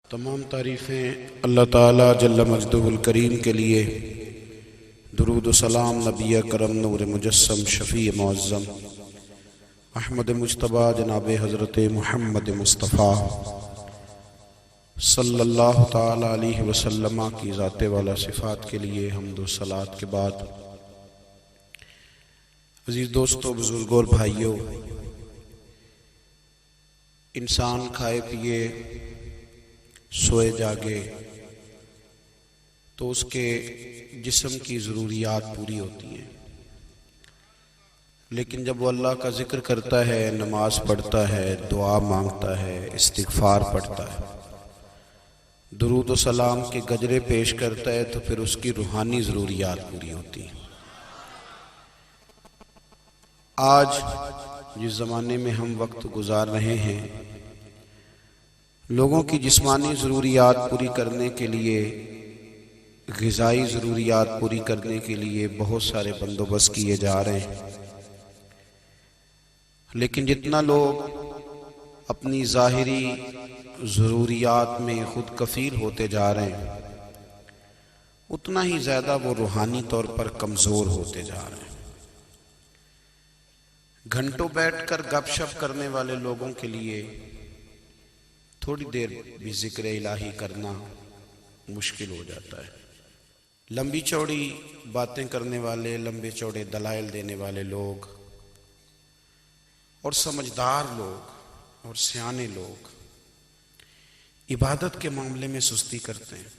تمام تعریفیں اللہ تعالیٰ جل مجدہ الکریم کے لیے، درود و سلام نبی کرم نور مجسم شفیع معظم احمد مجتبیٰ جناب حضرت محمد مصطفیٰ صلی اللہ تعالیٰ علیہ وسلم کی ذات والا صفات کے لیے حمد و صلوات کے بعد، عزیز دوستو، بزرگوں اور بھائیوں، انسان کھائے پیے سوئے جاگے تو اس کے جسم کی ضروریات پوری ہوتی ہیں، لیکن جب وہ اللہ کا ذکر کرتا ہے، نماز پڑھتا ہے، دعا مانگتا ہے، استغفار پڑھتا ہے، درود و سلام کے گجرے پیش کرتا ہے، تو پھر اس کی روحانی ضروریات پوری ہوتی ہیں۔ آج جس زمانے میں ہم وقت گزار رہے ہیں، لوگوں کی جسمانی ضروریات پوری کرنے کے لیے، غذائی ضروریات پوری کرنے کے لیے بہت سارے بندوبست کیے جا رہے ہیں، لیکن جتنا لوگ اپنی ظاہری ضروریات میں خود کفیل ہوتے جا رہے ہیں، اتنا ہی زیادہ وہ روحانی طور پر کمزور ہوتے جا رہے ہیں۔ گھنٹوں بیٹھ کر گپ شپ کرنے والے لوگوں کے لیے تھوڑی دیر بھی ذکر الہی کرنا مشکل ہو جاتا ہے۔ لمبی چوڑی باتیں کرنے والے، لمبے چوڑے دلائل دینے والے لوگ اور سمجھدار لوگ اور سیانے لوگ عبادت کے معاملے میں سستی کرتے ہیں،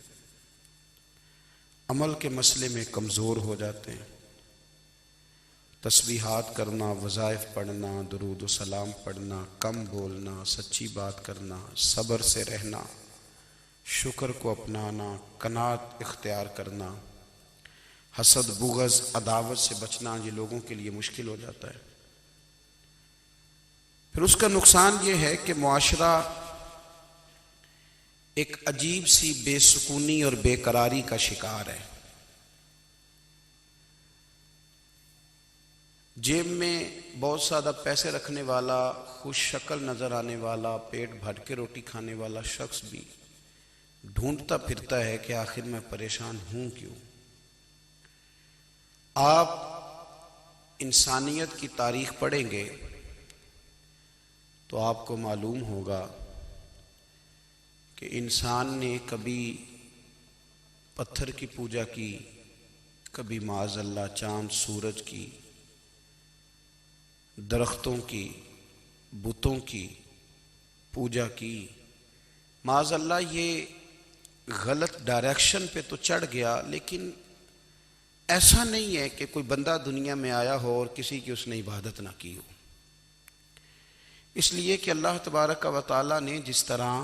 عمل کے مسئلے میں کمزور ہو جاتے ہیں۔ تسبیحات کرنا، وظائف پڑھنا، درود و سلام پڑھنا، کم بولنا، سچی بات کرنا، صبر سے رہنا، شکر کو اپنانا، قناعت اختیار کرنا، حسد، بغض، عداوت سے بچنا، یہ لوگوں کے لیے مشکل ہو جاتا ہے۔ پھر اس کا نقصان یہ ہے کہ معاشرہ ایک عجیب سی بے سکونی اور بے قراری کا شکار ہے۔ جیب میں بہت زیادہ پیسے رکھنے والا، خوش شکل نظر آنے والا، پیٹ بھر کے روٹی کھانے والا شخص بھی ڈھونڈتا پھرتا ہے کہ آخر میں پریشان ہوں کیوں۔ آپ انسانیت کی تاریخ پڑھیں گے تو آپ کو معلوم ہوگا کہ انسان نے کبھی پتھر کی پوجا کی، کبھی معاذ اللہ چاند سورج کی، درختوں کی، بتوں کی پوجا کی۔ معاذ اللہ یہ غلط ڈائریکشن پہ تو چڑھ گیا، لیکن ایسا نہیں ہے کہ کوئی بندہ دنیا میں آیا ہو اور کسی کی اس نے عبادت نہ کی ہو۔ اس لیے کہ اللہ تبارک و تعالیٰ نے جس طرح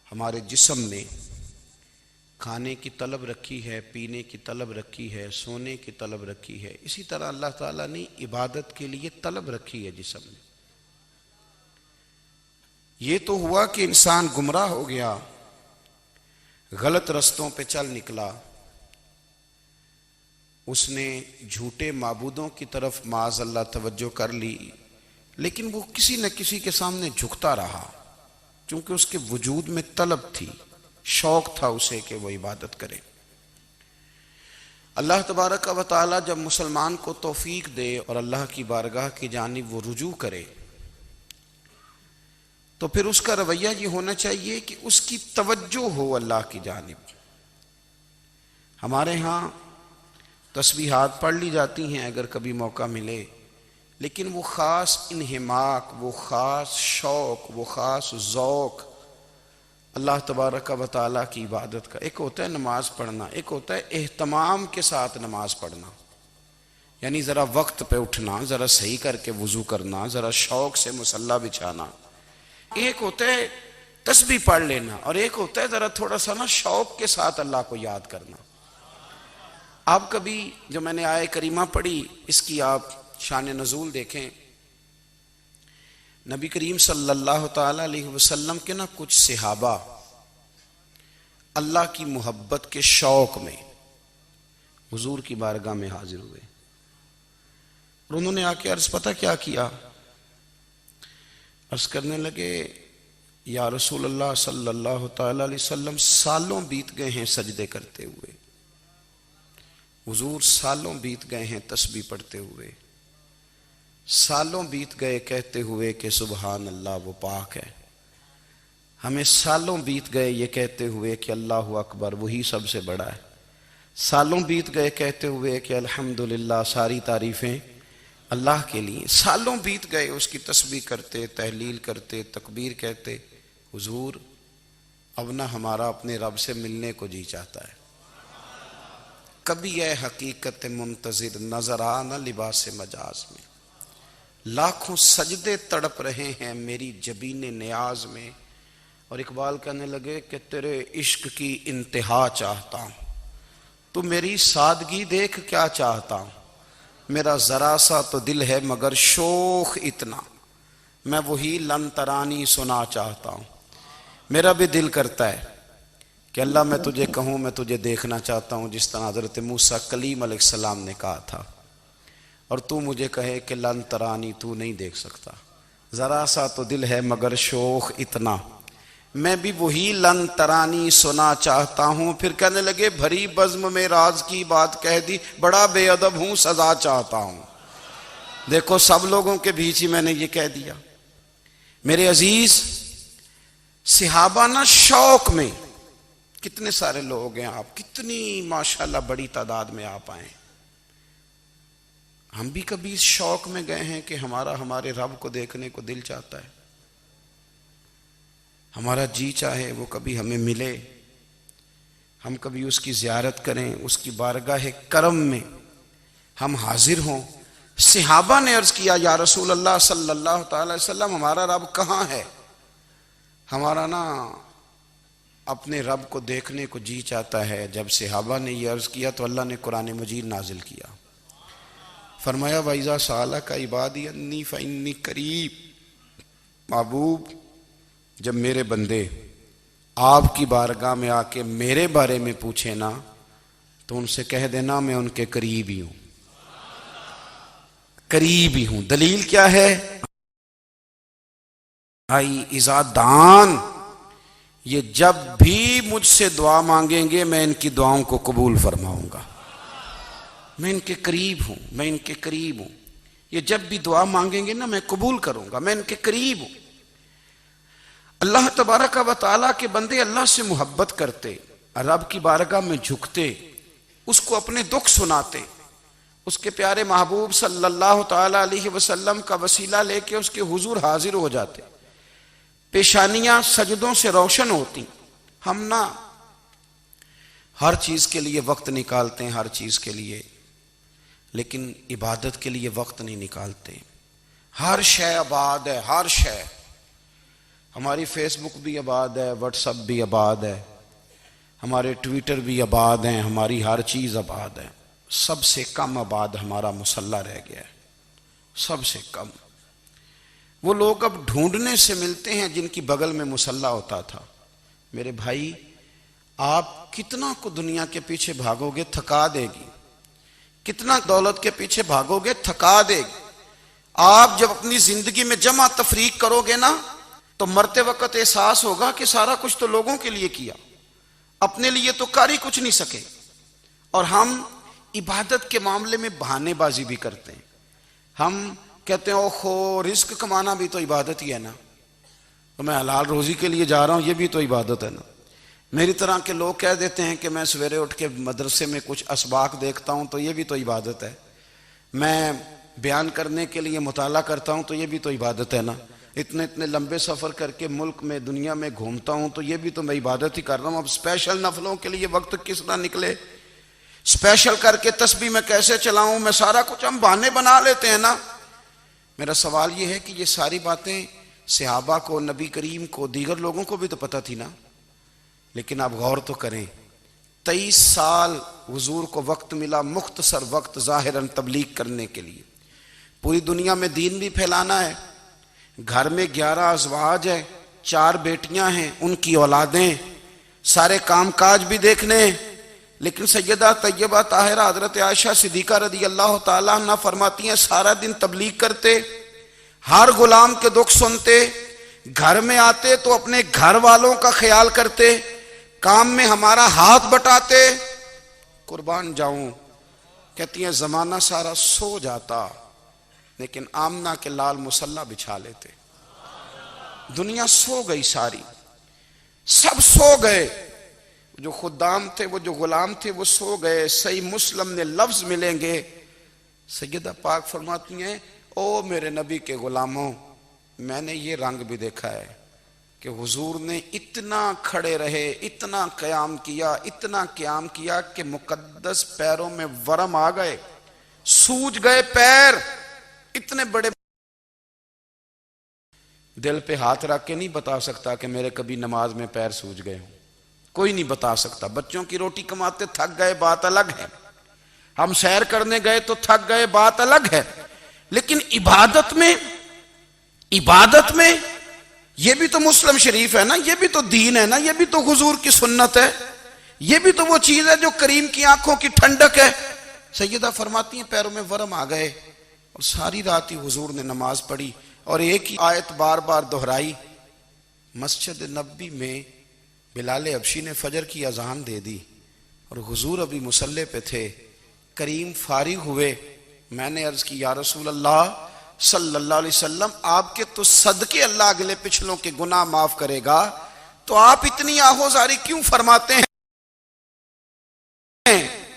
ہمارے جسم میں کھانے کی طلب رکھی ہے، پینے کی طلب رکھی ہے، سونے کی طلب رکھی ہے، اسی طرح اللہ تعالیٰ نے عبادت کے لیے طلب رکھی ہے جسم میں۔ یہ تو ہوا کہ انسان گمراہ ہو گیا، غلط رستوں پہ چل نکلا، اس نے جھوٹے معبودوں کی طرف معاذ اللہ توجہ کر لی، لیکن وہ کسی نہ کسی کے سامنے جھکتا رہا، چونکہ اس کے وجود میں طلب تھی، شوق تھا اسے کہ وہ عبادت کرے۔ اللہ تبارک و تعالی جب مسلمان کو توفیق دے اور اللہ کی بارگاہ کی جانب وہ رجوع کرے، تو پھر اس کا رویہ یہ ہونا چاہیے کہ اس کی توجہ ہو اللہ کی جانب۔ ہمارے ہاں تسبیحات پڑھ لی جاتی ہیں اگر کبھی موقع ملے، لیکن وہ خاص انہماک، وہ خاص شوق، وہ خاص ذوق اللہ تبارک و تعالیٰ کی عبادت کا، ایک ہوتا ہے نماز پڑھنا، ایک ہوتا ہے اہتمام کے ساتھ نماز پڑھنا، یعنی ذرا وقت پہ اٹھنا، ذرا صحیح کر کے وضو کرنا، ذرا شوق سے مصلی بچھانا۔ ایک ہوتا ہے تسبیح پڑھ لینا، اور ایک ہوتا ہے ذرا تھوڑا سا نا شوق کے ساتھ اللہ کو یاد کرنا۔ آپ کبھی جو میں نے آیہ کریمہ پڑھی، اس کی آپ شان نزول دیکھیں۔ نبی کریم صلی اللہ تعالی علیہ وسلم کے نا کچھ صحابہ اللہ کی محبت کے شوق میں حضور کی بارگاہ میں حاضر ہوئے، اور انہوں نے آ کے عرض پتہ کیا کیا؟ عرض کرنے لگے یا رسول اللہ صلی اللہ تعالی علیہ وسلم سالوں بیت گئے ہیں سجدے کرتے ہوئے، حضور سالوں بیت گئے ہیں تسبیح پڑھتے ہوئے، سالوں بیت گئے کہتے ہوئے کہ سبحان اللہ وہ پاک ہے، ہمیں سالوں بیت گئے یہ کہتے ہوئے کہ اللہ اکبر وہی سب سے بڑا ہے، سالوں بیت گئے کہتے ہوئے کہ الحمدللہ ساری تعریفیں اللہ کے لیے، سالوں بیت گئے اس کی تسبیح کرتے، تحلیل کرتے، تکبیر کہتے۔ حضور اب نہ ہمارا اپنے رب سے ملنے کو جی چاہتا ہے، کبھی اے حقیقت منتظر نظر آ نہ لباس مجاز میں، لاکھوں سجدے تڑپ رہے ہیں میری جبین نیاز میں۔ اور اقبال کہنے لگے کہ تیرے عشق کی انتہا چاہتا ہوں، تو میری سادگی دیکھ کیا چاہتا ہوں، میرا ذرا سا تو دل ہے مگر شوخ اتنا، میں وہی لن ترانی سنا چاہتا ہوں۔ میرا بھی دل کرتا ہے کہ اللہ میں تجھے کہوں میں تجھے دیکھنا چاہتا ہوں، جس طرح حضرت موسیٰ کلیم علیہ السلام نے کہا تھا، اور تو مجھے کہے کہ لن ترانی تو نہیں دیکھ سکتا، ذرا سا تو دل ہے مگر شوخ اتنا، میں بھی وہی لن ترانی سنا چاہتا ہوں۔ پھر کہنے لگے بھری بزم میں راز کی بات کہہ دی، بڑا بے ادب ہوں سزا چاہتا ہوں۔ دیکھو سب لوگوں کے بیچ ہی میں نے یہ کہہ دیا۔ میرے عزیز صحابہ نا شوق میں، کتنے سارے لوگ ہیں آپ، کتنی ماشاءاللہ بڑی تعداد میں آپ آئیں، ہم بھی کبھی اس شوق میں گئے ہیں کہ ہمارے رب کو دیکھنے کو دل چاہتا ہے، ہمارا جی چاہے وہ کبھی ہمیں ملے، ہم کبھی اس کی زیارت کریں، اس کی بارگاہ کرم میں ہم حاضر ہوں۔ صحابہ نے عرض کیا یا رسول اللہ صلی اللہ تعالی علیہ وسلم ہمارا رب کہاں ہے؟ ہمارا نا اپنے رب کو دیکھنے کو جی چاہتا ہے۔ جب صحابہ نے یہ عرض کیا تو اللہ نے قرآن مجید نازل کیا، فرمایا وَإِذَا سَأَلَكَ عِبَادِي أَنِّي فَإِنِّي قَرِيبٌ، محبوب جب میرے بندے آپ کی بارگاہ میں آ کے میرے بارے میں پوچھیں نا تو ان سے کہہ دینا میں ان کے قریب ہی ہوں، قریب ہی ہوں۔ دلیل کیا ہے؟ آئی اذا دان، یہ جب بھی مجھ سے دعا مانگیں گے میں ان کی دعاؤں کو قبول فرماؤں گا، میں ان کے قریب ہوں، میں ان کے قریب ہوں۔ یہ جب بھی دعا مانگیں گے نا میں قبول کروں گا، میں ان کے قریب ہوں۔ اللہ تبارک و تعالیٰ کے بندے اللہ سے محبت کرتے، رب کی بارگاہ میں جھکتے، اس کو اپنے دکھ سناتے، اس کے پیارے محبوب صلی اللہ تعالیٰ علیہ وسلم کا وسیلہ لے کے اس کے حضور حاضر ہو جاتے، پیشانیاں سجدوں سے روشن ہوتی۔ ہم نا ہر چیز کے لیے وقت نکالتے ہیں، ہر چیز کے لیے، لیکن عبادت کے لیے وقت نہیں نکالتے۔ ہر شے آباد ہے، ہر شے، ہماری فیس بک بھی آباد ہے، واٹس ایپ بھی آباد ہے، ہمارے ٹویٹر بھی آباد ہیں، ہماری ہر چیز آباد ہے۔ سب سے کم آباد ہمارا مصلی رہ گیا ہے، سب سے کم۔ وہ لوگ اب ڈھونڈنے سے ملتے ہیں جن کی بغل میں مصلی ہوتا تھا۔ میرے بھائی آپ کتنا کو دنیا کے پیچھے بھاگو گے تھکا دے گی، کتنا دولت کے پیچھے بھاگو گے تھکا دے گی۔ آپ جب اپنی زندگی میں جمع تفریق کرو گے نا تو مرتے وقت احساس ہوگا کہ سارا کچھ تو لوگوں کے لیے کیا، اپنے لیے تو کر ہی کچھ نہیں سکے۔ اور ہم عبادت کے معاملے میں بہانے بازی بھی کرتے ہیں، ہم کہتے ہیں اوہو رزق کمانا بھی تو عبادت ہی ہے نا، تو میں حلال روزی کے لیے جا رہا ہوں، یہ بھی تو عبادت ہے نا۔ میری طرح کے لوگ کہہ دیتے ہیں کہ میں سویرے اٹھ کے مدرسے میں کچھ اسباق دیکھتا ہوں تو یہ بھی تو عبادت ہے، میں بیان کرنے کے لیے مطالعہ کرتا ہوں تو یہ بھی تو عبادت ہے نا، اتنے لمبے سفر کر کے ملک میں دنیا میں گھومتا ہوں تو یہ بھی تو میں عبادت ہی کر رہا ہوں۔ اب اسپیشل نفلوں کے لیے وقت کس طرح نکلے، اسپیشل کر کے تسبیح میں کیسے چلاؤں، میں سارا کچھ ہم بہانے بنا لیتے ہیں نا۔ میرا سوال یہ ہے کہ یہ ساری باتیں صحابہ کو، نبی کریم کو، دیگر لوگوں کو بھی تو پتہ تھی نا، لیکن آپ غور تو کریں 23 سال حضور کو وقت ملا، مختصر وقت ظاہراً تبلیغ کرنے کے لیے، پوری دنیا میں دین بھی پھیلانا ہے۔ گھر میں 11 ازواج ہے، 4 بیٹیاں ہیں، ان کی اولادیں، سارے کام کاج بھی دیکھنے ہیں، لیکن سیدہ طیبہ طاہرہ حضرت عائشہ صدیقہ رضی اللہ تعالیٰ عنہ فرماتی ہیں سارا دن تبلیغ کرتے، ہر غلام کے دکھ سنتے، گھر میں آتے تو اپنے گھر والوں کا خیال کرتے، کام میں ہمارا ہاتھ بٹاتے. قربان جاؤں، کہتی ہیں زمانہ سارا سو جاتا لیکن آمنہ کے لال مصلی بچھا لیتے. دنیا سو گئی ساری، سب سو گئے، جو خدام تھے، وہ جو غلام تھے، وہ سو گئے. صحیح مسلم نے لفظ ملیں گے، سیدہ پاک فرماتی ہیں او میرے نبی کے غلاموں، میں نے یہ رنگ بھی دیکھا ہے کہ حضور نے اتنا کھڑے رہے، اتنا قیام کیا، اتنا قیام کیا کہ مقدس پیروں میں ورم آ گئے، سوج گئے پیر. اتنے بڑے دل پہ ہاتھ رکھ کے نہیں بتا سکتا کہ میرے کبھی نماز میں پیر سوج گئے ہوں، کوئی نہیں بتا سکتا. بچوں کی روٹی کماتے تھک گئے بات الگ ہے، ہم سیر کرنے گئے تو تھک گئے بات الگ ہے، لیکن عبادت میں یہ بھی تو مسلم شریف ہے نا، یہ بھی تو دین ہے نا، یہ بھی تو حضور کی سنت ہے، یہ بھی تو وہ چیز ہے جو کریم کی آنکھوں کی ٹھنڈک ہے. سیدہ فرماتی ہیں پیروں میں ورم آ گئے اور ساری رات ہی حضور نے نماز پڑھی اور ایک ہی آیت بار بار دہرائی. مسجد نبوی میں بلال حبشی نے فجر کی اذان دے دی اور حضور ابھی مصلی پہ تھے. کریم فارغ ہوئے، میں نے عرض کی یا رسول اللہ صلی اللہ علیہ وسلم، آپ کے تو صدقے اللہ اگلے پچھلوں کے گناہ معاف کرے گا، تو آپ اتنی آہوزاری کیوں فرماتے ہیں؟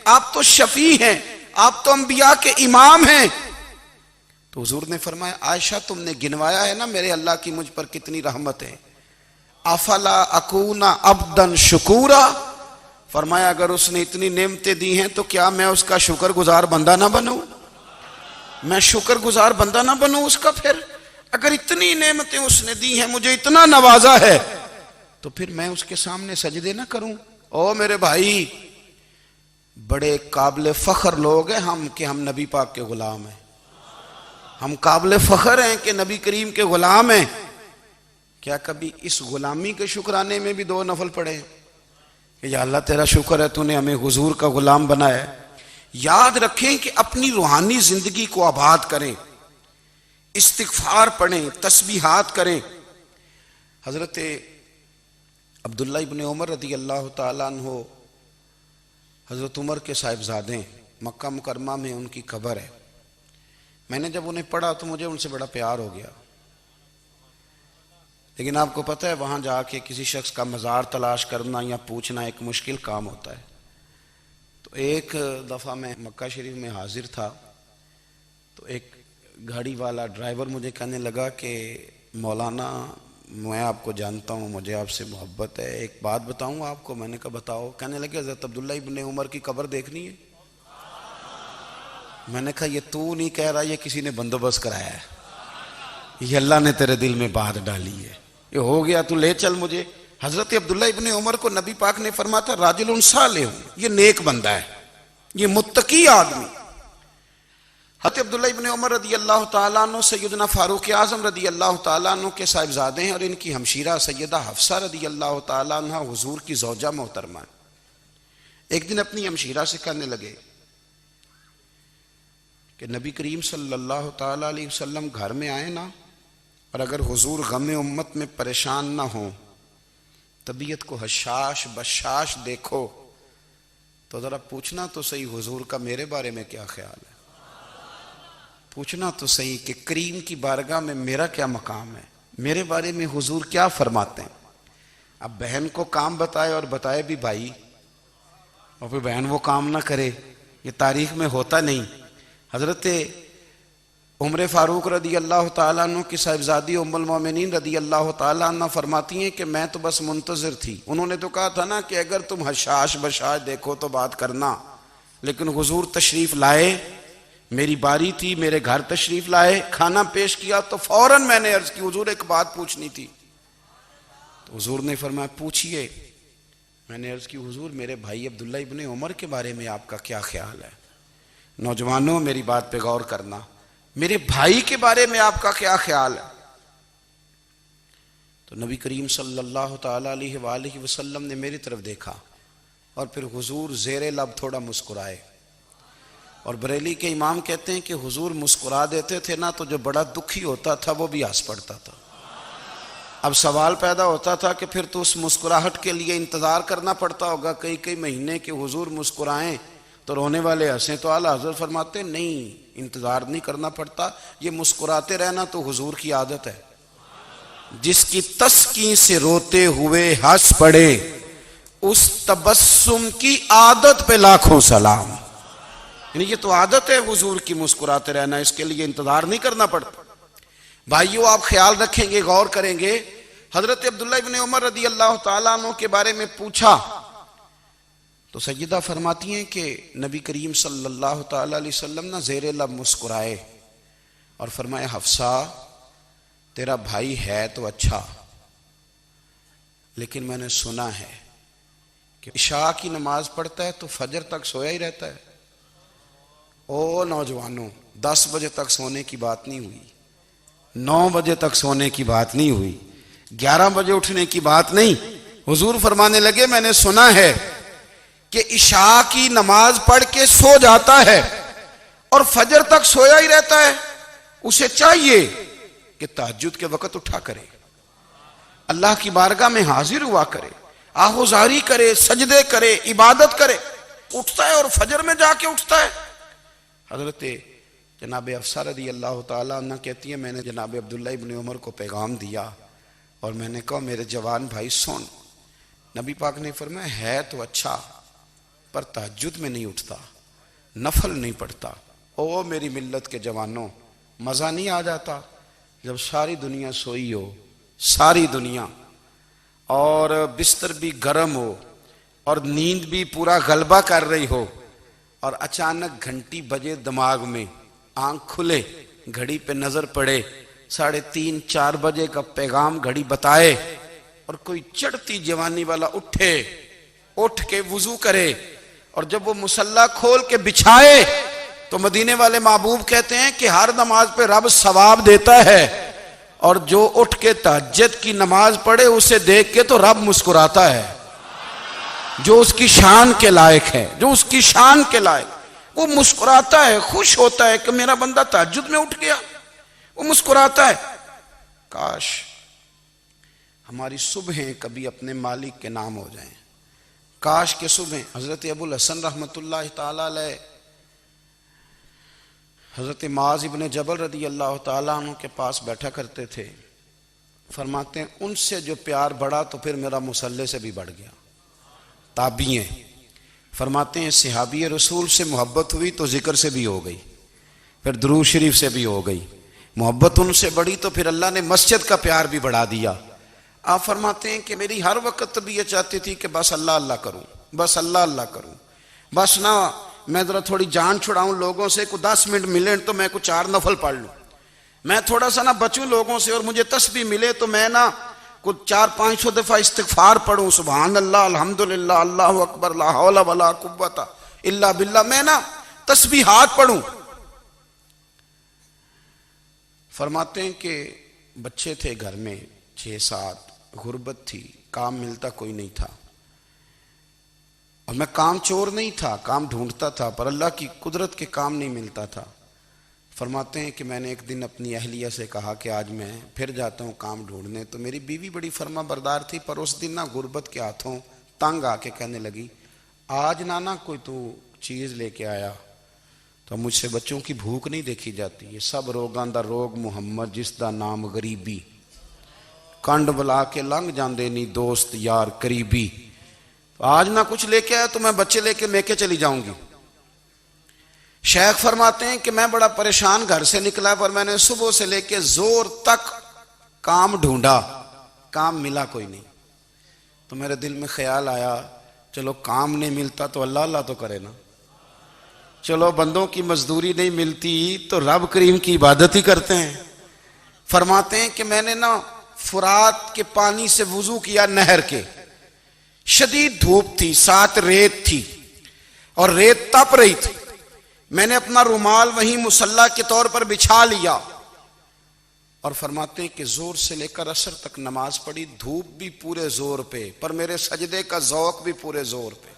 آپ تو شفیع ہیں، آپ تو انبیاء کے امام ہیں. تو حضور نے فرمایا عائشہ تم نے گنوایا ہے نا میرے اللہ کی مجھ پر کتنی رحمت ہے. افلا اکون عبدا شکورا، فرمایا اگر اس نے اتنی نعمتیں دی ہیں تو کیا میں اس کا شکر گزار بندہ نہ بنوں؟ میں شکر گزار بندہ نہ بنوں اس کا؟ پھر اگر اتنی نعمتیں اس نے دی ہیں، مجھے اتنا نوازا ہے، تو پھر میں اس کے سامنے سجدے نہ کروں؟ او میرے بھائی، بڑے قابل فخر لوگ ہیں ہم کہ ہم نبی پاک کے غلام ہیں. ہم قابل فخر ہیں کہ نبی کریم کے غلام ہیں. کیا کبھی اس غلامی کے شکرانے میں بھی 2 نفل پڑھے کہ یا اللہ تیرا شکر ہے تو نے ہمیں حضور کا غلام بنایا ہے؟ یاد رکھیں کہ اپنی روحانی زندگی کو آباد کریں، استغفار پڑھیں، تسبیحات کریں. حضرت عبداللہ ابن عمر رضی اللہ تعالیٰ عنہ حضرت عمر کے صاحبزادے، مکہ مکرمہ میں ان کی قبر ہے. میں نے جب انہیں پڑھا تو مجھے ان سے بڑا پیار ہو گیا، لیکن آپ کو پتہ ہے وہاں جا کے کسی شخص کا مزار تلاش کرنا یا پوچھنا ایک مشکل کام ہوتا ہے. تو ایک دفعہ میں مکہ شریف میں حاضر تھا تو ایک گاڑی والا ڈرائیور مجھے کہنے لگا کہ مولانا میں آپ کو جانتا ہوں، مجھے آپ سے محبت ہے، ایک بات بتاؤں آپ کو؟ میں نے کہا بتاؤ. کہنے لگے حضرت عبداللہ ابن عمر کی قبر دیکھنی ہے. میں نے کہا یہ تو نہیں کہہ رہا، یہ کسی نے بندوبست کرایا ہے، یہ اللہ نے تیرے دل میں بات ڈالی ہے، یہ ہو گیا تو لے چل مجھے. حضرت عبداللہ ابن عمر کو نبی پاک نے فرمایا تھا راجل صالح، یہ نیک بندہ ہے، یہ متقی آدمی. حضرت عبداللہ ابن عمر رضی اللہ تعالیٰ عنہ سیدنا فاروق اعظم رضی اللہ تعالیٰ عنہ کے صاحبزادے ہیں اور ان کی ہمشیرہ سیدہ حفصہ رضی اللہ تعالیٰ عنہ حضور کی زوجہ محترمہ. ایک دن اپنی ہمشیرہ سے کہنے لگے کہ نبی کریم صلی اللہ تعالیٰ علیہ وسلم گھر میں آئے نا، اور اگر حضور غم امت میں پریشان نہ ہوں، طبیعت کو حشاش بشاش دیکھو، تو ذرا پوچھنا تو صحیح حضور کا میرے بارے میں کیا خیال ہے، پوچھنا تو صحیح کہ کریم کی بارگاہ میں میرا کیا مقام ہے، میرے بارے میں حضور کیا فرماتے ہیں. اب بہن کو کام بتائے اور بتائے بھی بھائی، اور پھر بہن وہ کام نہ کرے، یہ تاریخ میں ہوتا نہیں. حضرت عمر فاروق رضی اللہ تعالیٰ عنہ کی صاحبزادی ام المومنین رضی اللہ تعالیٰ عنہ فرماتی ہیں کہ میں تو بس منتظر تھی. انہوں نے تو کہا تھا نا کہ اگر تم حشاش بشاش دیکھو تو بات کرنا، لیکن حضور تشریف لائے، میری باری تھی، میرے گھر تشریف لائے، کھانا پیش کیا تو فوراً میں نے عرض کی حضور ایک بات پوچھنی تھی. تو حضور نے فرمایا پوچھئے. میں نے عرض کی حضور میرے بھائی عبداللہ ابن عمر کے بارے میں آپ کا کیا خیال ہے؟ نوجوانوں میری بات پہ غور کرنا، میرے بھائی کے بارے میں آپ کا کیا خیال ہے؟ تو نبی کریم صلی اللہ تعالیٰ علیہ وآلہ وسلم نے میری طرف دیکھا اور پھر حضور زیر لب تھوڑا مسکرائے. اور بریلی کے امام کہتے ہیں کہ حضور مسکرا دیتے تھے نا تو جو بڑا دکھی ہوتا تھا وہ بھی ہنس پڑتا تھا. اب سوال پیدا ہوتا تھا کہ پھر تو اس مسکراہٹ کے لیے انتظار کرنا پڑتا ہوگا کئی کئی مہینے کہ حضور مسکرائیں تو رونے والے ہنسیں، تو اعلیٰ حضرت فرماتے نہیں، انتظار نہیں کرنا پڑتا، یہ مسکراتے رہنا تو حضور کی عادت ہے۔ جس کی تسکین سے روتے ہوئے ہنس پڑے اس تبسم کی عادت پہ لاکھوں سلام۔ یعنی یہ تو عادت ہے حضور کی مسکراتے رہنا، اس کے لیے انتظار نہیں کرنا پڑتا۔ بھائیو آپ خیال رکھیں گے، غور کریں گے، حضرت عبداللہ ابن عمر رضی اللہ تعالیٰ عنہ کے بارے میں پوچھا تو سیدہ فرماتی ہیں کہ نبی کریم صلی اللہ تعالیٰ علیہ وسلم نہ زیر لب مسکرائے اور فرمایا حفصہ تیرا بھائی ہے تو اچھا، لیکن میں نے سنا ہے کہ عشاء کی نماز پڑھتا ہے تو فجر تک سویا ہی رہتا ہے۔ او نوجوانوں، 10 بجے تک سونے کی بات نہیں ہوئی، 9 بجے تک سونے کی بات نہیں ہوئی، 11 بجے اٹھنے کی بات نہیں۔ حضور فرمانے لگے میں نے سنا ہے کہ عشاء کی نماز پڑھ کے سو جاتا ہے اور فجر تک سویا ہی رہتا ہے، اسے چاہیے کہ تہجد کے وقت اٹھا کرے، اللہ کی بارگاہ میں حاضر ہوا کرے، آہوزاری کرے، سجدے کرے، عبادت کرے۔ اٹھتا ہے اور فجر میں جا کے اٹھتا ہے۔ حضرت جناب حفصہ رضی اللہ تعالیٰ عنہ کہتی ہے میں نے جناب عبداللہ ابن عمر کو پیغام دیا اور میں نے کہا میرے جوان بھائی سن، نبی پاک نے فرمایا ہے تو اچھا پر تہجد میں نہیں اٹھتا، نفل نہیں پڑھتا۔ او میری ملت کے جوانوں، مزہ نہیں آ جاتا جب ساری دنیا سوئی ہو، ساری دنیا، اور بستر بھی گرم ہو اور نیند بھی پورا غلبہ کر رہی ہو، اور اچانک گھنٹی بجے دماغ میں، آنکھ کھلے، گھڑی پہ نظر پڑے، 3:30 4 بجے کا پیغام گھڑی بتائے، اور کوئی چڑھتی جوانی والا اٹھ کے وضو کرے، اور جب وہ مصلی کھول کے بچھائے تو مدینے والے محبوب کہتے ہیں کہ ہر نماز پہ رب ثواب دیتا ہے، اور جو اٹھ کے تہجد کی نماز پڑھے اسے دیکھ کے تو رب مسکراتا ہے، جو اس کی شان کے لائق ہے، جو اس کی شان کے لائق، وہ مسکراتا ہے، خوش ہوتا ہے کہ میرا بندہ تہجد میں اٹھ گیا، وہ مسکراتا ہے۔ کاش ہماری صبحیں کبھی اپنے مالک کے نام ہو جائیں، کاش کے صبحیں۔ حضرت ابو الحسن رحمۃ اللہ تعالی علیہ حضرت معاذ ابن جبل رضی اللہ تعالیٰ عنہ کے پاس بیٹھا کرتے تھے، فرماتے ہیں ان سے جو پیار بڑھا تو پھر میرا مصلی سے بھی بڑھ گیا۔ تابعی ہیں، فرماتے ہیں صحابی رسول سے محبت ہوئی تو ذکر سے بھی ہو گئی، پھر درود شریف سے بھی ہو گئی، محبت ان سے بڑھی تو پھر اللہ نے مسجد کا پیار بھی بڑھا دیا۔ آپ فرماتے ہیں کہ میری ہر وقت طبیعت چاہتی تھی کہ بس اللہ اللہ کروں، بس اللہ اللہ کروں، بس نہ میں ذرا تھوڑی جان چھڑاؤں لوگوں سے، کوئی 10 منٹ ملیں تو میں کوئی 4 نفل پڑھ لوں، میں تھوڑا سا نہ بچوں لوگوں سے، اور مجھے تسبیح ملے تو میں نہ کوئی 400-500 دفعہ استغفار پڑھوں، سبحان اللہ، الحمدللہ، اللہ اکبر، لا حول ولا قوت الا باللہ، میں نہ تسبیحات پڑھوں۔ فرماتے ہیں کہ بچے تھے گھر میں 6-7، غربت تھی، کام ملتا کوئی نہیں تھا، اور میں کام چور نہیں تھا، کام ڈھونڈتا تھا، پر اللہ کی قدرت کے کام نہیں ملتا تھا۔ فرماتے ہیں کہ میں نے ایک دن اپنی اہلیہ سے کہا کہ آج میں پھر جاتا ہوں کام ڈھونڈنے، تو میری بیوی بڑی فرما بردار تھی، پر اس دن نہ غربت کے ہاتھوں تنگ آ کے کہنے لگی آج نانا کوئی تو چیز لے کے آیا، تو مجھ سے بچوں کی بھوک نہیں دیکھی جاتی، یہ سب روگاں دا روگ محمد جس دا نام غریبی، کنڈ بلا کے لنگ جاندے نہیں دوست یار قریبی، آج نہ کچھ لے کے آیا تو میں بچے لے کے میکے چلی جاؤں گی۔ شیخ فرماتے ہیں کہ میں بڑا پریشان گھر سے نکلا، پر میں نے صبح سے لے کے زور تک کام ڈھونڈا، کام ملا کوئی نہیں، تو میرے دل میں خیال آیا چلو کام نہیں ملتا تو اللہ اللہ تو کرے نا، چلو بندوں کی مزدوری نہیں ملتی تو رب کریم کی عبادت ہی کرتے ہیں۔ فرماتے ہیں کہ میں نے نا فرات کے پانی سے وضو کیا، نہر کے، شدید دھوپ تھی، ساتھ ریت تھی اور ریت تپ رہی تھی، میں نے اپنا رومال وہیں مصلی کے طور پر بچھا لیا، اور فرماتے ہیں کہ زور سے لے کر عصر تک نماز پڑھی، دھوپ بھی پورے زور پہ، پر میرے سجدے کا ذوق بھی پورے زور پہ۔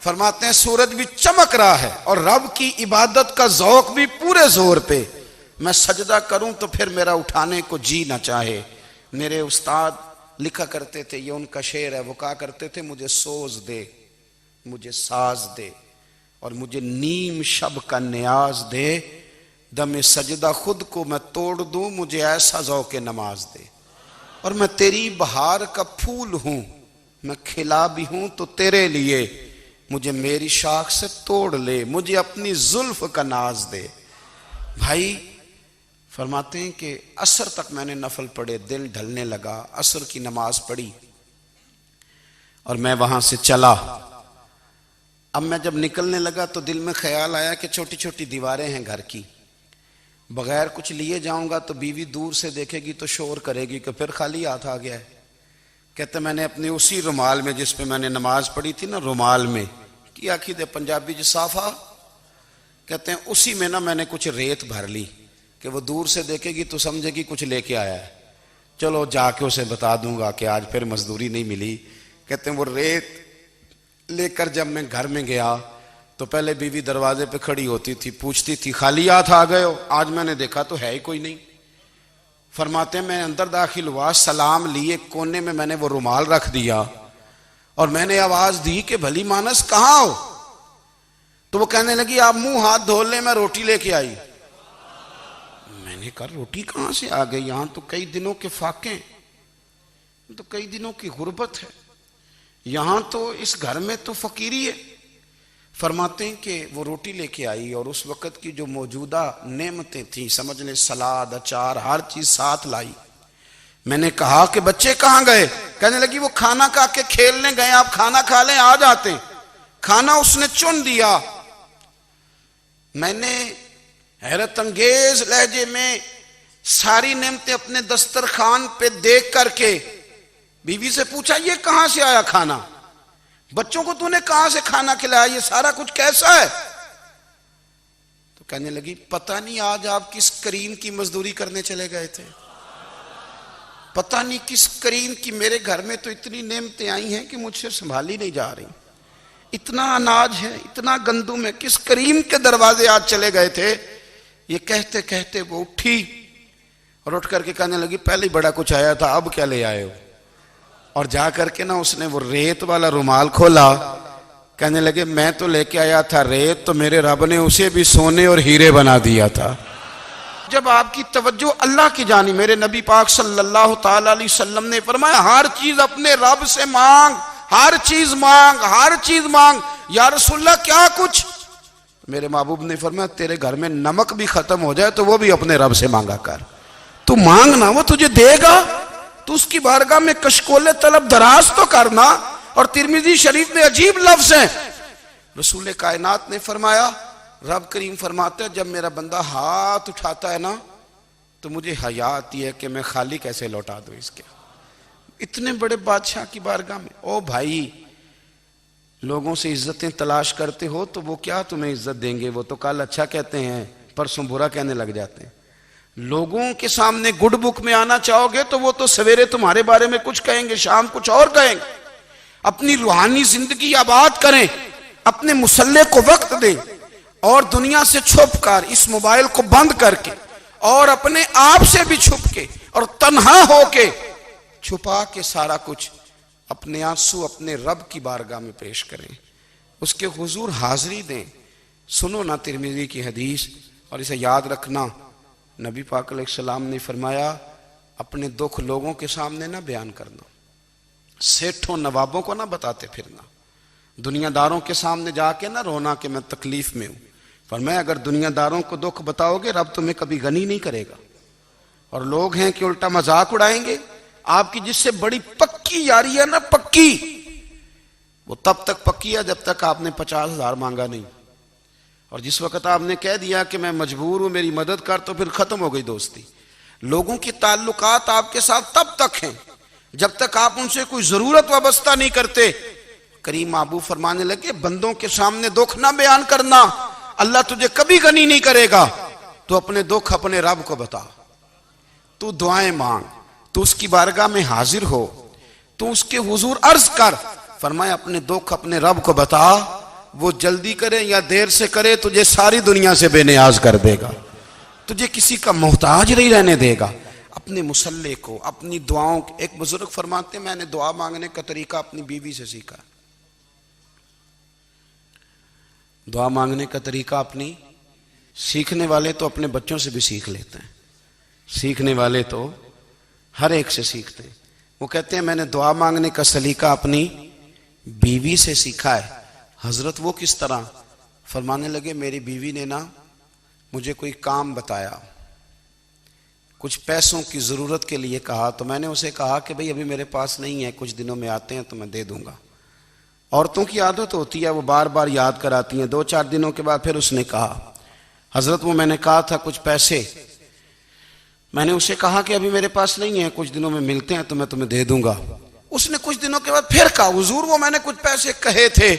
فرماتے ہیں سورج بھی چمک رہا ہے اور رب کی عبادت کا ذوق بھی پورے زور پہ، میں سجدہ کروں تو پھر میرا اٹھانے کو جی نہ چاہے، میرے استاد لکھا کرتے تھے، یہ ان کا شعر ہے، وہ کہا کرتے تھے مجھے سوز دے، مجھے ساز دے، اور مجھے نیم شب کا نیاز دے، دم سجدہ خود کو میں توڑ دوں، مجھے ایسا ذوق نماز دے۔ اور میں تیری بہار کا پھول ہوں، میں کھلا بھی ہوں تو تیرے لیے، مجھے میری شاخ سے توڑ لے، مجھے اپنی زلف کا ناز دے۔ بھائی فرماتے ہیں کہ عصر تک میں نے نفل پڑھے، دل ڈھلنے لگا، عصر کی نماز پڑھی اور میں وہاں سے چلا۔ اب میں جب نکلنے لگا تو دل میں خیال آیا کہ چھوٹی چھوٹی دیواریں ہیں گھر کی، بغیر کچھ لیے جاؤں گا تو بیوی دور سے دیکھے گی تو شور کرے گی کہ پھر خالی ہاتھ آ گیا ہے۔ کہتے میں نے اپنے اسی رومال میں جس پہ میں نے نماز پڑھی تھی نا، رومال میں کی آخی دے پنجابی جو صافہ کہتے ہیں، اسی میں نا میں نے کچھ ریت بھر لی کہ وہ دور سے دیکھے گی تو سمجھے گی کچھ لے کے آیا ہے، چلو جا کے اسے بتا دوں گا کہ آج پھر مزدوری نہیں ملی۔ کہتے ہیں وہ ریت لے کر جب میں گھر میں گیا تو پہلے بیوی دروازے پہ کھڑی ہوتی تھی، پوچھتی تھی خالی ہاتھ آ گئے ہو؟ آج میں نے دیکھا تو ہے ہی کوئی نہیں۔ فرماتے ہیں میں اندر داخل ہوا، سلام لیے، کونے میں نے وہ رومال رکھ دیا اور میں نے آواز دی کہ بھلی مانس کہاں ہو؟ تو وہ کہنے لگی آپ منہ ہاتھ دھو لیں، میں روٹی لے کے آئی۔ میں نے کہا روٹی کہاں سے آ گئی؟ یہاں تو کئی دنوں کے فاقے، تو کئی دنوں کی غربت ہے، یہاں تو اس گھر میں تو فقیری ہے۔ فرماتے ہیں کہ وہ روٹی لے کے آئی اور اس وقت کی جو موجودہ نعمتیں تھیں، سمجھ لیں سلاد، اچار، ہر چیز ساتھ لائی۔ میں نے کہا کہ بچے کہاں گئے؟ کہنے لگی وہ کھانا کھا کے کھیلنے گئے، آپ کھانا کھا لیں آ جاتے۔ کھانا اس نے چن دیا۔ میں نے حیرت انگیز لہجے میں ساری نعمتیں اپنے دسترخوان پہ دیکھ کر کے بیوی سے پوچھا یہ کہاں سے آیا کھانا؟ بچوں کو تو نے کہاں سے کھانا کھلایا؟ یہ سارا کچھ کیسا ہے؟ تو کہنے لگی پتہ نہیں آج آپ کس کریم کی مزدوری کرنے چلے گئے تھے، پتہ نہیں کس کریم کی، میرے گھر میں تو اتنی نعمتیں آئی ہیں کہ مجھ سے سنبھالی نہیں جا رہی، اتنا اناج ہے، اتنا گندم ہے، کس کریم کے دروازے آج چلے گئے تھے؟ یہ کہتے کہتے وہ اٹھی اور اٹھ کر کے کہنے لگی پہلے ہی بڑا کچھ آیا تھا، اب کیا لے آئے ہو؟ اور جا کر کے نا اس نے وہ ریت والا رومال کھولا، کہنے لگے میں تو لے کے آیا تھا ریت، تو میرے رب نے اسے بھی سونے اور ہیرے بنا دیا تھا۔ جب آپ کی توجہ اللہ کی جانب، میرے نبی پاک صلی اللہ تعالی علیہ وسلم نے فرمایا ہر چیز اپنے رب سے مانگ، ہر چیز مانگ، ہر چیز مانگ۔ یا رسول اللہ کیا کچھ؟ میرے محبوب نے فرمایا تیرے گھر میں نمک بھی ختم ہو جائے تو وہ بھی اپنے رب سے مانگا کر، تو مانگنا وہ تجھے دے گا، تو اس کی بارگاہ میں کشکول طلب دراز تو کرنا۔ اور ترمذی شریف میں عجیب لفظ ہیں، رسول کائنات نے فرمایا، رب کریم فرماتا ہے جب میرا بندہ ہاتھ اٹھاتا ہے نا تو مجھے حیا آتی ہے کہ میں خالی کیسے لوٹا دوں اس کے، اتنے بڑے بادشاہ کی بارگاہ میں۔ او بھائی لوگوں سے عزتیں تلاش کرتے ہو تو وہ کیا تمہیں عزت دیں گے؟ وہ تو کل اچھا کہتے ہیں پرسوں برا کہنے لگ جاتے ہیں۔ لوگوں کے سامنے گڈ بک میں آنا چاہو گے تو وہ تو سویرے تمہارے بارے میں کچھ کہیں گے، شام کچھ اور کہیں گے۔ اپنی روحانی زندگی آباد کریں، اپنے مسلح کو وقت دیں، اور دنیا سے چھپ کر اس موبائل کو بند کر کے اور اپنے آپ سے بھی چھپ کے اور تنہا ہو کے چھپا کے سارا کچھ اپنے آنسو اپنے رب کی بارگاہ میں پیش کریں، اس کے حضور حاضری دیں۔ سنو نا ترمذی کی حدیث اور اسے یاد رکھنا، نبی پاک علیہ السلام نے فرمایا اپنے دکھ لوگوں کے سامنے نہ بیان کرنا، سیٹھوں نوابوں کو نہ بتاتے پھرنا، دنیا داروں کے سامنے جا کے نہ رونا کہ میں تکلیف میں ہوں۔ فرمایا اگر دنیا داروں کو دکھ بتاؤ گے رب تمہیں کبھی غنی نہیں کرے گا، اور لوگ ہیں کہ الٹا مذاق اڑائیں گے۔ آپ کی جس سے بڑی پکی یاری ہے نا، پکی، وہ تب تک پکی ہے جب تک آپ نے 50,000 مانگا نہیں، اور جس وقت آپ نے کہہ دیا کہ میں مجبور ہوں میری مدد کر تو پھر ختم ہو گئی دوستی۔ لوگوں کی تعلقات آپ کے ساتھ تب تک ہیں جب تک آپ ان سے کوئی ضرورت وابستہ نہیں کرتے۔ کریم محبوب فرمانے لگے بندوں کے سامنے دکھ نہ بیان کرنا، اللہ تجھے کبھی غنی نہیں کرے گا، تو اپنے دکھ اپنے رب کو بتا، تو دعائیں مانگ، تو اس کی بارگاہ میں حاضر ہو، تو اس کے حضور عرض کر۔ فرمایا اپنے دکھ اپنے رب کو بتا، وہ جلدی کرے یا دیر سے کرے تجھے ساری دنیا سے بے نیاز کر دے گا، تجھے کسی کا محتاج نہیں رہنے دے گا۔ اپنے اپنے مسلح کو، اپنی دعاؤں کو. ایک بزرگ فرماتے ہیں میں نے دعا مانگنے کا طریقہ اپنی بیوی سے سیکھا. دعا مانگنے کا طریقہ اپنی، سیکھنے والے تو اپنے بچوں سے بھی سیکھ لیتے ہیں، سیکھنے والے تو ہر ایک سے سیکھتے ہیں. وہ کہتے ہیں میں نے دعا مانگنے کا سلیقہ اپنی بیوی سے سیکھا ہے. حضرت وہ کس طرح؟ فرمانے لگے میری بیوی نے نا مجھے کوئی کام بتایا، کچھ پیسوں کی ضرورت کے لیے کہا، تو میں نے اسے کہا کہ بھئی ابھی میرے پاس نہیں ہے، کچھ دنوں میں آتے ہیں تو میں دے دوں گا. عورتوں کی عادت ہوتی ہے وہ بار بار یاد کراتی ہیں. 2-4 دنوں کے بعد پھر اس نے کہا حضرت وہ میں نے کہا تھا کچھ پیسے، میں نے اسے کہا کہ ابھی میرے پاس نہیں ہے، کچھ دنوں میں ملتے ہیں تو میں تمہیں دے دوں گا. اس نے کچھ دنوں کے بعد پھر کہا حضور وہ میں نے کچھ پیسے کہے تھے.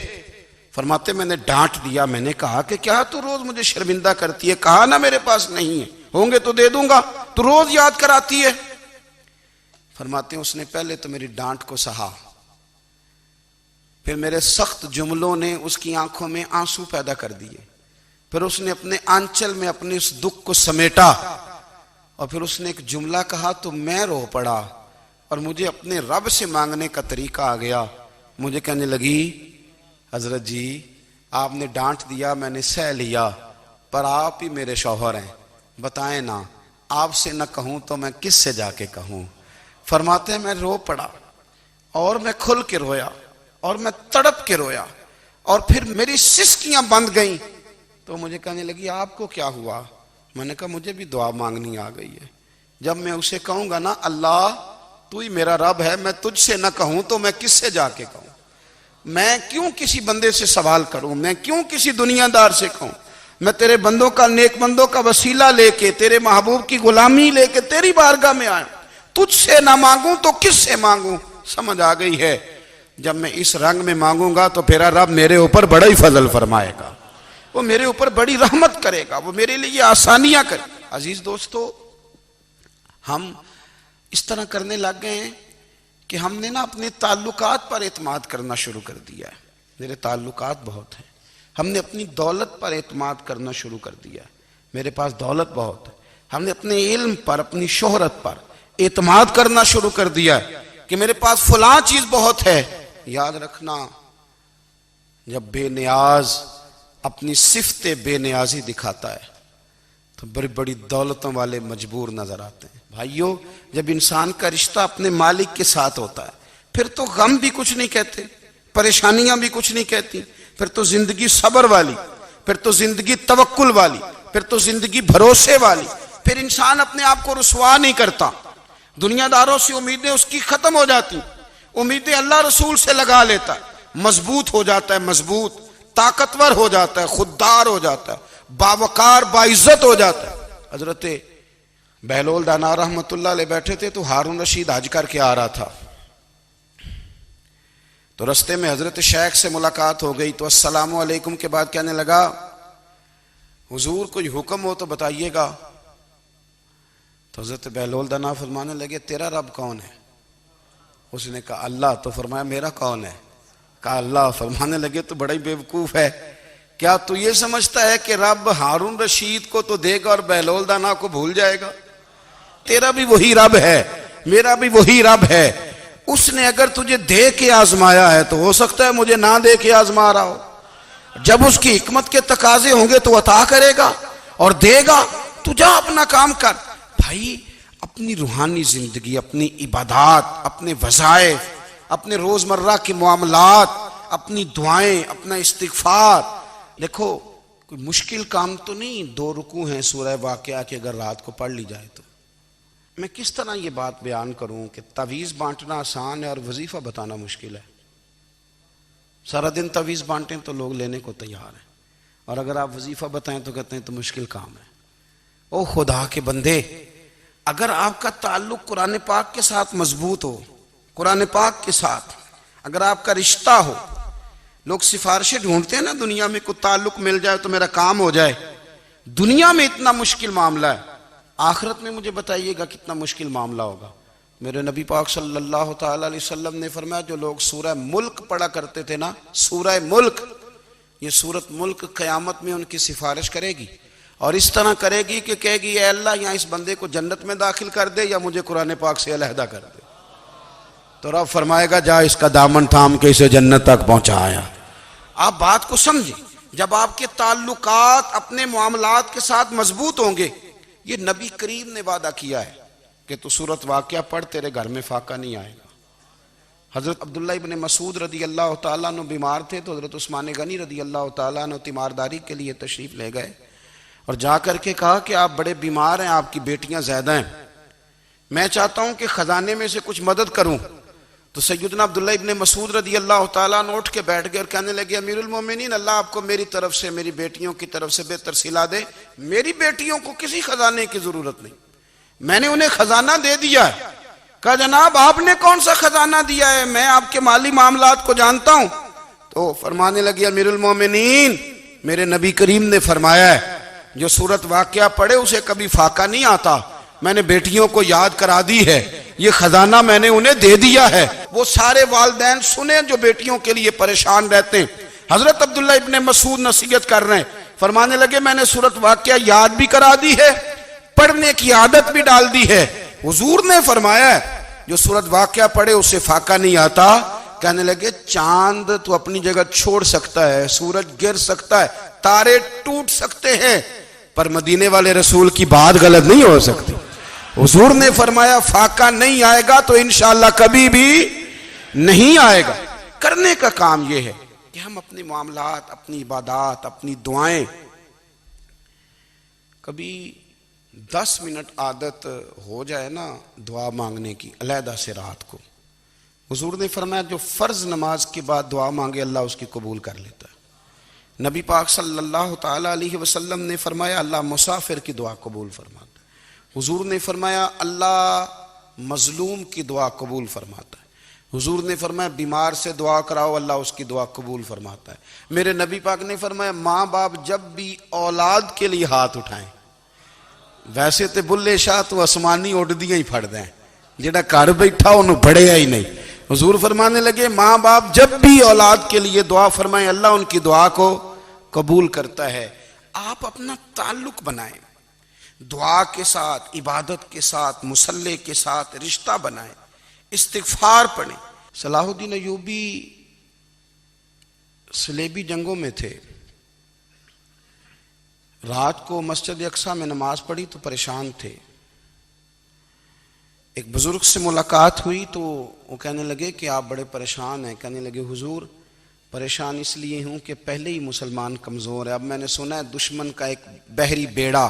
فرماتے میں نے ڈانٹ دیا، میں نے کہا کہ کیا تو روز مجھے شرمندہ کرتی ہے، کہا نا میرے پاس نہیں ہے، ہوں گے تو دے دوں گا، تو روز یاد کراتی ہے. فرماتے ہیں اس نے پہلے تو میری ڈانٹ کو سہا، پھر میرے سخت جملوں نے اس کی آنکھوں میں آنسو پیدا کر دیے، پھر اس نے اپنے آنچل میں اپنے اس دکھ کو سمیٹا، اور پھر اس نے ایک جملہ کہا تو میں رو پڑا، اور مجھے اپنے رب سے مانگنے کا طریقہ آ گیا. مجھے کہنے لگی حضرت جی آپ نے ڈانٹ دیا میں نے سہ لیا، پر آپ ہی میرے شوہر ہیں، بتائیں نا آپ سے نہ کہوں تو میں کس سے جا کے کہوں. فرماتے ہیں میں رو پڑا، اور میں کھل کے رویا، اور میں تڑپ کے رویا، اور پھر میری سسکیاں بند گئیں. تو مجھے کہنے لگی آپ کو کیا ہوا؟ میں نے کہا مجھے بھی دعا مانگنی آ گئی ہے. جب میں اسے کہوں گا نا اللہ تو ہی میرا رب ہے، میں تجھ سے نہ کہوں تو میں کس سے جا کے کہوں؟ میں کیوں کسی بندے سے سوال کروں؟ میں کیوں کسی دنیا دار سے کہوں؟ میں تیرے بندوں کا، نیک بندوں کا وسیلہ لے کے، تیرے محبوب کی غلامی لے کے تیری بارگاہ میں آیا، تجھ سے نہ مانگوں تو کس سے مانگوں؟ سمجھ آ گئی ہے. جب میں اس رنگ میں مانگوں گا تو پھر رب میرے اوپر بڑا ہی فضل فرمائے گا، وہ میرے اوپر بڑی رحمت کرے گا، وہ میرے لیے آسانیاں کرے. عزیز دوستو ہم اس طرح کرنے لگ گئے ہیں کہ ہم نے نا اپنے تعلقات پر اعتماد کرنا شروع کر دیا ہے. میرے تعلقات بہت ہیں. ہم نے اپنی دولت پر اعتماد کرنا شروع کر دیا ہے، میرے پاس دولت بہت ہے. ہم نے اپنے علم پر، اپنی شہرت پر اعتماد کرنا شروع کر دیا ہے کہ میرے پاس فلاں چیز بہت ہے. یاد رکھنا جب بے نیاز اپنی صفت بے نیازی دکھاتا ہے تو بڑی بڑی دولتوں والے مجبور نظر آتے ہیں. بھائیو جب انسان کا رشتہ اپنے مالک کے ساتھ ہوتا ہے پھر تو غم بھی کچھ نہیں کہتے، پریشانیاں بھی کچھ نہیں کہتی، پھر تو زندگی صبر والی، پھر تو زندگی توکل والی، پھر تو زندگی بھروسے والی. پھر انسان اپنے آپ کو رسوا نہیں کرتا، دنیا داروں سے امیدیں اس کی ختم ہو جاتی، امیدیں اللہ رسول سے لگا لیتا ہے، مضبوط ہو جاتا ہے، مضبوط، طاقتور ہو جاتا ہے، خوددار ہو جاتا ہے، باوقار باعزت ہو جاتا ہے. حضرت بہلول دانا رحمت اللہ علیہ بیٹھے تھے تو ہارون رشید حج کر کے آ رہا تھا، تو رستے میں حضرت شیخ سے ملاقات ہو گئی تو السلام علیکم کے بعد کہنے لگا حضور کوئی حکم ہو تو بتائیے گا. تو حضرت بہلول دانا فرمانے لگے تیرا رب کون ہے؟ اس نے کہا اللہ. تو فرمایا میرا کون ہے؟ کہا اللہ. فرمانے لگے تو بڑا ہی بیوقوف ہے، کیا تو یہ سمجھتا ہے کہ رب ہارون رشید کو تو دے گا اور بہلول دانا کو بھول جائے گا؟ تیرا بھی وہی رب ہے، میرا بھی وہی رب ہے. اس نے اگر تجھے دے کے آزمایا ہے تو ہو سکتا ہے مجھے نہ دے کے آزما رہا ہو. جب اس کی حکمت کے تقاضے ہوں گے تو عطا کرے گا اور دے گا. تو جا اپنا کام کر. بھائی اپنی روحانی زندگی، اپنی عبادات، اپنے وظائف، اپنے روزمرہ کے معاملات، اپنی دعائیں، اپنا استغفار. دیکھو کوئی مشکل کام تو نہیں، 2 رکوع ہیں سورہ واقعہ کے اگر رات کو پڑھ لی جائے تو. میں کس طرح یہ بات بیان کروں کہ تعویذ بانٹنا آسان ہے اور وظیفہ بتانا مشکل ہے. سارا دن تعویذ بانٹیں تو لوگ لینے کو تیار ہیں، اور اگر آپ وظیفہ بتائیں تو کہتے ہیں تو مشکل کام ہے. او خدا کے بندے، اگر آپ کا تعلق قرآن پاک کے ساتھ مضبوط ہو، قرآن پاک کے ساتھ اگر آپ کا رشتہ ہو، لوگ سفارشیں ڈھونڈتے ہیں نا دنیا میں، کوئی تعلق مل جائے تو میرا کام ہو جائے. دنیا میں اتنا مشکل معاملہ ہے، آخرت میں مجھے بتائیے گا کتنا مشکل معاملہ ہوگا. میرے نبی پاک صلی اللہ تعالی علیہ وسلم نے فرمایا جو لوگ سورہ ملک پڑھا کرتے تھے نا، سورہ ملک، یہ سورت ملک قیامت میں ان کی سفارش کرے گی اور اس طرح کرے گی کہ کہے گی اے اللہ یہاں اس بندے کو جنت میں داخل کر دے یا مجھے قرآن پاک سے علیحدہ کر دے. تو رب فرمائے گا جا اس کا دامن تھام کے اسے جنت تک پہنچایا. آپ بات کو سمجھیں. جب آپ کے تعلقات اپنے معاملات کے ساتھ مضبوط ہوں گے، یہ نبی کریم نے وعدہ کیا ہے کہ تو سورت واقعہ پڑھ تیرے گھر میں فاقہ نہیں آئے گا. حضرت عبداللہ ابن مسعود رضی اللہ تعالیٰ عنہ بیمار تھے تو حضرت عثمان غنی رضی اللہ تعالیٰ عنہ تیمارداری کے لیے تشریف لے گئے اور جا کر کے کہا کہ آپ بڑے بیمار ہیں، آپ کی بیٹیاں زیادہ ہیں، میں چاہتا ہوں کہ خزانے میں سے کچھ مدد کروں. تو سیدنا عبداللہ ابن مسعود رضی اللہ تعالیٰ عنہ اٹھ کے بیٹھ گئے اور کہنے لگے امیر المومنین، اللہ آپ کو میری طرف سے میری بیٹیوں کی طرف سے بہتر صلہ دے. میری بیٹیوں کو کسی خزانے کی ضرورت نہیں، میں نے انہیں خزانہ دے دیا ہے. کہا جناب آپ نے کون سا خزانہ دیا ہے، میں آپ کے مالی معاملات کو جانتا ہوں. تو فرمانے لگے امیر المومنین، میرے نبی کریم نے فرمایا ہے جو سورت واقعہ پڑھے اسے کبھی فاقہ نہیں آتا. میں نے بیٹیوں کو یاد کرا دی ہے، یہ خزانہ میں نے انہیں دے دیا ہے. وہ سارے والدین سنیں جو بیٹیوں کے لیے پریشان رہتے ہیں. حضرت عبداللہ ابن مسعود نصیحت کر رہے ہیں، فرمانے لگے میں نے سورت واقعہ یاد بھی کرا دی ہے، پڑھنے کی عادت بھی ڈال دی ہے. حضور نے فرمایا ہے جو سورت واقعہ پڑھے اسے فاقہ نہیں آتا. کہنے لگے چاند تو اپنی جگہ چھوڑ سکتا ہے، سورج گر سکتا ہے، تارے ٹوٹ سکتے ہیں، پر مدینے والے رسول کی بات غلط نہیں ہو سکتی. حضور نے فرمایا فاقہ نہیں آئے گا تو انشاءاللہ کبھی بھی نہیں آئے گا. کرنے کا کام یہ ہے کہ ہم اپنے معاملات، اپنی عبادات، اپنی دعائیں کبھی 10 منٹ عادت ہو جائے نا دعا مانگنے کی علیحدہ سے رات کو. حضور نے فرمایا جو فرض نماز کے بعد دعا مانگے اللہ اس کی قبول کر لیتا ہے. نبی پاک صلی اللہ تعالیٰ علیہ وسلم نے فرمایا اللہ مسافر کی دعا قبول فرماتا ہے. حضور نے فرمایا اللہ مظلوم کی دعا قبول فرماتا ہے. حضور نے فرمایا بیمار سے دعا کراؤ اللہ اس کی دعا قبول فرماتا ہے. میرے نبی پاک نے فرمایا ماں باپ جب بھی اولاد کے لیے ہاتھ اٹھائیں، ویسے تے بلے شاہ تو آسمانی اڈ دیاں ہی پھڑ دیں، جڑا گھر بیٹھا انہوں بڑھیا ہی نہیں. حضور فرمانے لگے ماں باپ جب بھی اولاد کے لیے دعا فرمائیں اللہ ان کی دعا کو قبول کرتا ہے. آپ اپنا تعلق بنائیں دعا کے ساتھ، عبادت کے ساتھ، مصلی کے ساتھ رشتہ بنائیں، استغفار پڑھیں. صلاح الدین ایوبی صلیبی جنگوں میں تھے. رات کو مسجد اقصی میں نماز پڑھی تو پریشان تھے. ایک بزرگ سے ملاقات ہوئی تو وہ کہنے لگے کہ آپ بڑے پریشان ہیں. کہنے لگے حضور پریشان اس لیے ہوں کہ پہلے ہی مسلمان کمزور ہے، اب میں نے سنا ہے دشمن کا ایک بحری بیڑا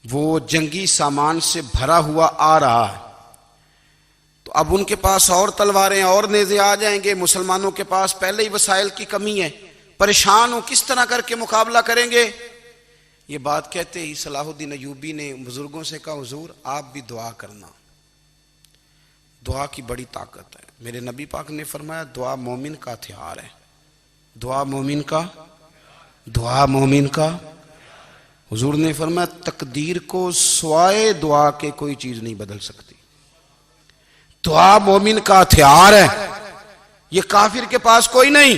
وہ جنگی سامان سے بھرا ہوا آ رہا ہے، تو اب ان کے پاس اور تلواریں اور نیزے آ جائیں گے، مسلمانوں کے پاس پہلے ہی وسائل کی کمی ہے، پریشان ہو کس طرح کر کے مقابلہ کریں گے. یہ بات کہتے ہی صلاح الدین ایوبی نے بزرگوں سے کہا حضور آپ بھی دعا کرنا، دعا کی بڑی طاقت ہے. میرے نبی پاک نے فرمایا دعا مومن کا ہتھیار ہے، دعا مومن کا، دعا مومن کا. حضور نے فرمایا تقدیر کو سوائے دعا کے کوئی چیز نہیں بدل سکتی. دعا مومن کا ہتھیار ہے، یہ کافر کے پاس کوئی نہیں،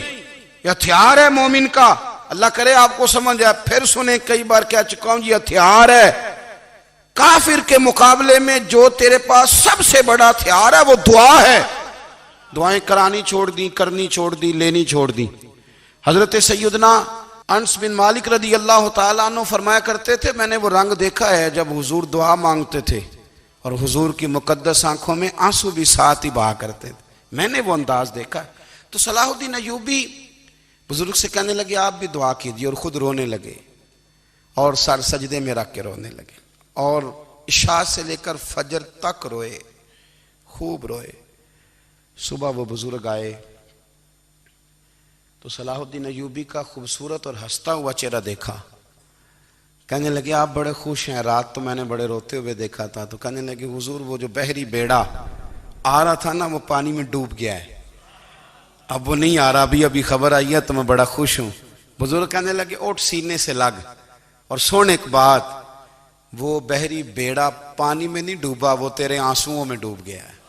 یہ ہتھیار ہے مومن کا. اللہ کرے آپ کو سمجھ آئے. پھر سنیں کئی بار کہہ چکا ہوں یہ ہتھیار ہے. کافر کے مقابلے میں جو تیرے پاس سب سے بڑا ہتھیار ہے وہ دعا ہے. دعائیں کرانی چھوڑ دی، کرنی چھوڑ دی، لینی چھوڑ دی. حضرت سیدنا انس بن مالک رضی اللہ تعالیٰ عنہ فرمایا کرتے تھے میں نے وہ رنگ دیکھا ہے جب حضور دعا مانگتے تھے اور حضور کی مقدس آنکھوں میں آنسو بھی ساتھ ہی بہا کرتے تھے، میں نے وہ انداز دیکھا. تو صلاح الدین ایوبی بزرگ سے کہنے لگے آپ بھی دعا کیجیے، اور خود رونے لگے اور سر سجدے میں رکھ کے رونے لگے اور عشاء سے لے کر فجر تک روئے، خوب روئے. صبح وہ بزرگ آئے تو صلاح الدین ایوبی کا خوبصورت اور ہنستا ہوا چہرہ دیکھا. کہنے لگے آپ بڑے خوش ہیں، رات تو میں نے بڑے روتے ہوئے دیکھا تھا. تو کہنے لگے حضور وہ جو بحری بیڑا آ رہا تھا نا وہ پانی میں ڈوب گیا ہے، اب وہ نہیں آ رہا، ابھی خبر آئی ہے تو میں بڑا خوش ہوں. بزرگ کہنے لگے اٹھ سینے سے لگ اور سن ایک بات، وہ بحری بیڑا پانی میں نہیں ڈوبا، وہ تیرے آنسوؤں میں ڈوب گیا ہے.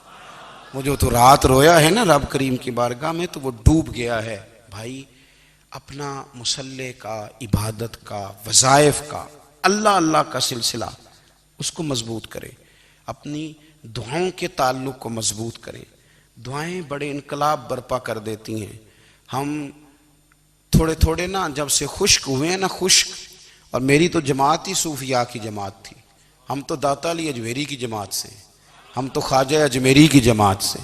وہ جو تو رات رویا ہے نا رب کریم کی بارگاہ میں تو وہ ڈوب گیا ہے. بھائی اپنا مصلی کا، عبادت کا، وظائف کا، اللہ اللہ کا سلسلہ اس کو مضبوط کرے، اپنی دعاؤں کے تعلق کو مضبوط کرے۔ دعائیں بڑے انقلاب برپا کر دیتی ہیں۔ ہم تھوڑے تھوڑے نا جب سے خشک ہوئے ہیں نا، خشک، اور میری تو جماعت ہی صوفیاء کی جماعت تھی، ہم تو داتا علی اجمیری کی جماعت سے، ہم تو خواجہ اجمیری کی جماعت سے،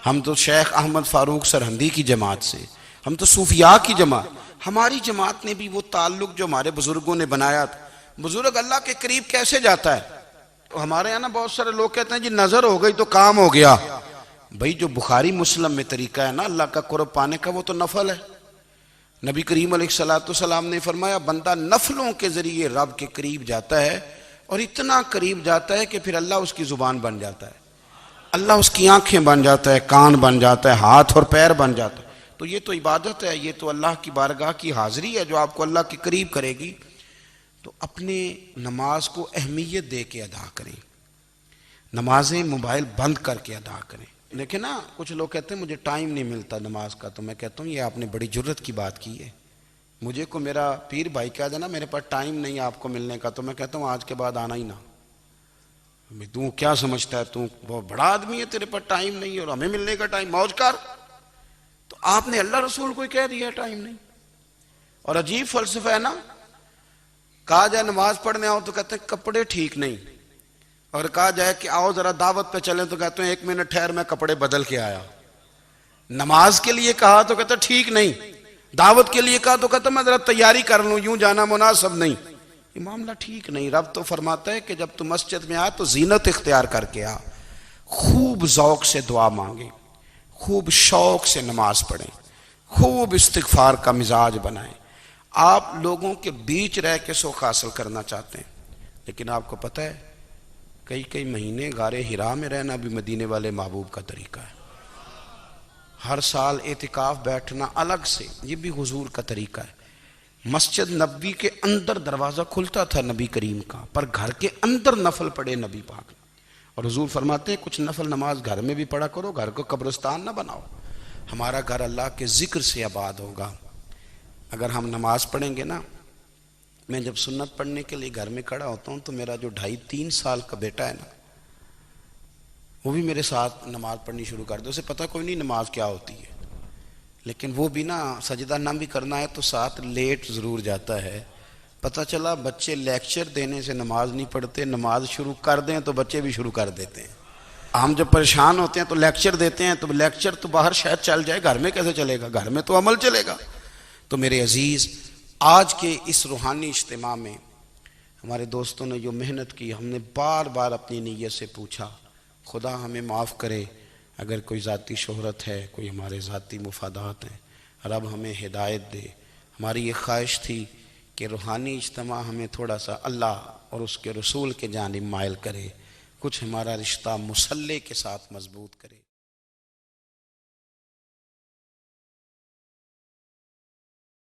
ہم تو شیخ احمد فاروق سرہندی کی جماعت سے، ہم تو صوفیاء کی جماعت۔ ہماری جماعت نے بھی وہ تعلق جو ہمارے بزرگوں نے بنایا تھا۔ بزرگ اللہ کے قریب کیسے جاتا ہے؟ ہمارے یہاں نا بہت سارے لوگ کہتے ہیں جی نظر ہو گئی تو کام ہو گیا۔ بھائی جو بخاری مسلم میں طریقہ ہے نا اللہ کا قرب پانے کا، وہ تو نفل ہے۔ نبی کریم علیہ السلام نے فرمایا بندہ نفلوں کے ذریعے رب کے قریب جاتا ہے، اور اتنا قریب جاتا ہے کہ پھر اللہ اس کی زبان بن جاتا ہے، اللہ اس کی آنکھیں بن جاتا ہے، کان بن جاتا ہے، ہاتھ اور پیر بن جاتا ہے۔ تو یہ تو عبادت ہے، یہ تو اللہ کی بارگاہ کی حاضری ہے جو آپ کو اللہ کے قریب کرے گی۔ تو اپنے نماز کو اہمیت دے کے ادا کریں، نمازیں موبائل بند کر کے ادا کریں۔ لیکن نا کچھ لوگ کہتے ہیں مجھے ٹائم نہیں ملتا نماز کا، تو میں کہتا ہوں یہ آپ نے بڑی جرت کی بات کی ہے۔ مجھے کو میرا پیر بھائی کہہ دینا میرے پاس ٹائم نہیں آپ کو ملنے کا، تو میں کہتا ہوں آج کے بعد آنا ہی نہ۔ تو کیا سمجھتا ہے تو بہت بڑا آدمی ہے، تیرے پاس ٹائم نہیں ہے اور ہمیں ملنے کا ٹائم، موج کر۔ تو آپ نے اللہ رسول کو کہہ دیا ٹائم نہیں۔ اور عجیب فلسفہ ہے نا، کہا جائے نماز پڑھنے آؤ تو کہتے ہیں کپڑے ٹھیک نہیں، اور کہا جائے کہ آؤ ذرا دعوت پہ چلیں تو کہتے ہیں 1 منٹ ٹھہر میں کپڑے بدل کے آیا۔ نماز کے لیے کہا تو کہتے ہیں ٹھیک نہیں، دعوت کے لیے کہا تو کہتے ہیں میں ذرا تیاری کر لوں، یوں جانا مناسب نہیں۔ یہ معاملہ ٹھیک نہیں۔ رب تو فرماتا ہے کہ جب تم مسجد میں آ تو زینت اختیار کر کے آ، خوب ذوق سے دعا مانگیں، خوب شوق سے نماز پڑھیں، خوب استغفار کا مزاج بنائیں۔ آپ لوگوں کے بیچ رہ کے سوکھ حاصل کرنا چاہتے ہیں، لیکن آپ کو پتہ ہے کئی مہینے غار حرا میں رہنا بھی مدینے والے محبوب کا طریقہ ہے۔ ہر سال اعتکاف بیٹھنا الگ سے، یہ بھی حضور کا طریقہ ہے۔ مسجد نبوی کے اندر دروازہ کھلتا تھا نبی کریم کا، پر گھر کے اندر نفل پڑھے نبی پاک نے۔ اور حضور فرماتے ہیں کچھ نفل نماز گھر میں بھی پڑھا کرو، گھر کو قبرستان نہ بناؤ۔ ہمارا گھر اللہ کے ذکر سے آباد ہوگا۔ اگر ہم نماز پڑھیں گے نا، میں جب سنت پڑھنے کے لیے گھر میں کھڑا ہوتا ہوں تو میرا جو 2.5-3 سال کا بیٹا ہے نا، وہ بھی میرے ساتھ نماز پڑھنی شروع کر دے۔ اسے پتہ کوئی نہیں نماز کیا ہوتی ہے، لیکن وہ بھی نا سجدہ نہ بھی کرنا ہے تو ساتھ لیٹ ضرور جاتا ہے۔ پتہ چلا بچے لیکچر دینے سے نماز نہیں پڑھتے، نماز شروع کر دیں تو بچے بھی شروع کر دیتے ہیں۔ ہم جب پریشان ہوتے ہیں تو لیکچر دیتے ہیں، تو لیکچر تو باہر شاید چل جائے، گھر میں کیسے چلے گا؟ گھر میں تو عمل چلے گا۔ تو میرے عزیز، آج کے اس روحانی اجتماع میں ہمارے دوستوں نے جو محنت کی، ہم نے بار بار اپنی نیت سے پوچھا خدا ہمیں معاف کرے اگر کوئی ذاتی شہرت ہے، کوئی ہمارے ذاتی مفادات ہیں، رب ہمیں ہدایت دے۔ ہماری یہ خواہش تھی کہ روحانی اجتماع ہمیں تھوڑا سا اللہ اور اس کے رسول کے جانب مائل کرے، کچھ ہمارا رشتہ مصلی کے ساتھ مضبوط کرے۔